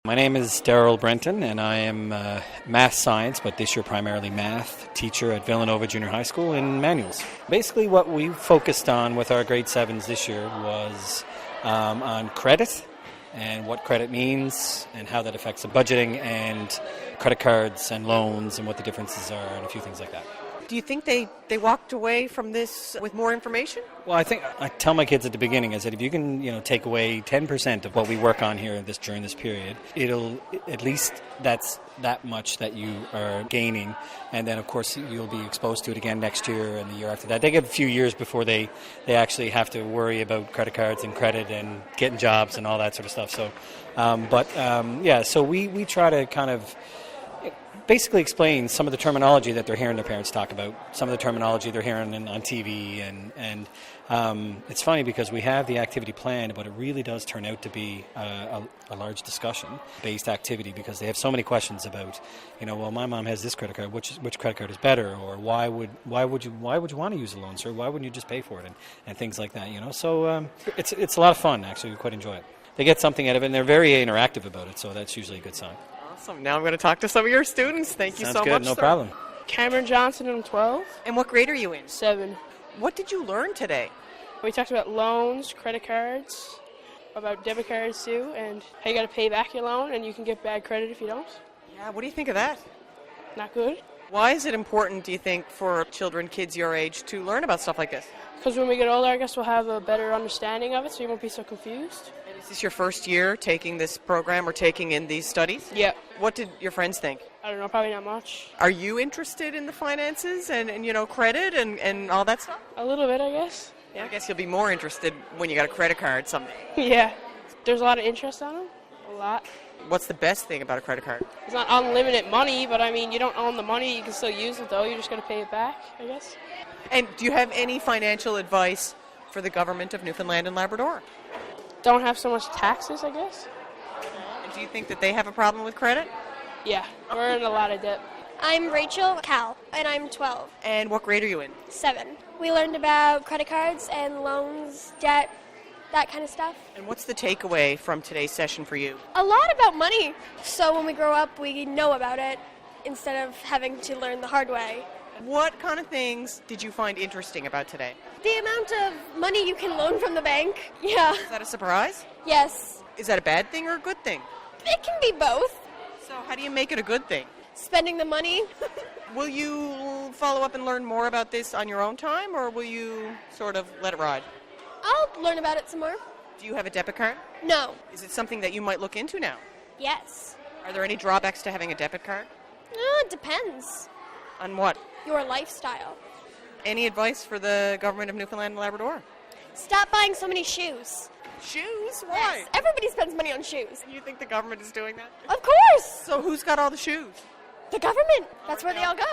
My name is Darrel Brenton, and I am a math science, but this year primarily math, teacher at Villanova Junior High School in manuals. Basically what we focused on with our grade 7s this year was on credit and what credit means and how that affects the budgeting and credit cards and loans and what the differences are and a few things like that. Do you think they walked away from this with more information? Well, I think I tell my kids at the beginning, I said, if you can, take away 10% of what we work on here during this period, it'll at least that's that much that you are gaining, and then of course you'll be exposed to it again next year and the year after that. They get a few years before they actually have to worry about credit cards and credit and getting jobs and all that sort of stuff. So, so we try to kind of basically explain some of the terminology that they're hearing their parents talk about, some of the terminology they're hearing on TV, and it's funny because we have the activity planned, but it really does turn out to be a large discussion-based activity because they have so many questions about, well, my mom has this credit card, which credit card is better, or why would you want to use a loan, sir? Why wouldn't you just pay for it, and things like that, So it's a lot of fun, actually. We quite enjoy it. They get something out of it, and they're very interactive about it, so that's usually a good sign. Awesome. Now I'm going to talk to some of your students. Thank you so much. Sounds good. No problem. Cameron Johnson, I'm 12. And what grade are you in? 7. What did you learn today? We talked about loans, credit cards, about debit cards too, and how you got to pay back your loan and you can get bad credit if you don't. Yeah, what do you think of that? Not good. Why is it important, do you think, for kids your age to learn about stuff like this? Because when we get older, I guess we'll have a better understanding of it, so you won't be so confused. And is this your first year taking this program or taking in these studies? Yeah. What did your friends think? I don't know, probably not much. Are you interested in the finances and credit and all that stuff? A little bit, I guess. Yeah. I guess you'll be more interested when you got a credit card someday. Yeah. There's a lot of interest on them. A lot. What's the best thing about a credit card? It's not unlimited money, but you don't own the money. You can still use it, though. You just got to pay it back, I guess. And do you have any financial advice for the government of Newfoundland and Labrador? Don't have so much taxes, I guess. And do you think that they have a problem with credit? Yeah, we're in a lot of debt. I'm Rachel Cal, and I'm 12. And what grade are you in? 7. We learned about credit cards and loans, debt, that kind of stuff. And what's the takeaway from today's session for you? A lot about money. So when we grow up, we know about it instead of having to learn the hard way. What kind of things did you find interesting about today? The amount of money you can loan from the bank. Yeah. Is that a surprise? Yes. Is that a bad thing or a good thing? It can be both. So how do you make it a good thing? Spending the money. Will you follow up and learn more about this on your own time, or will you sort of let it ride? I'll learn about it some more. Do you have a debit card? No. Is it something that you might look into now? Yes. Are there any drawbacks to having a debit card? It depends. On what? Your lifestyle. Any advice for the government of Newfoundland and Labrador? Stop buying so many shoes. Shoes? Why? Yes. Everybody spends money on shoes. You think the government is doing that? Of course. So who's got all the shoes? The government. That's where they all go.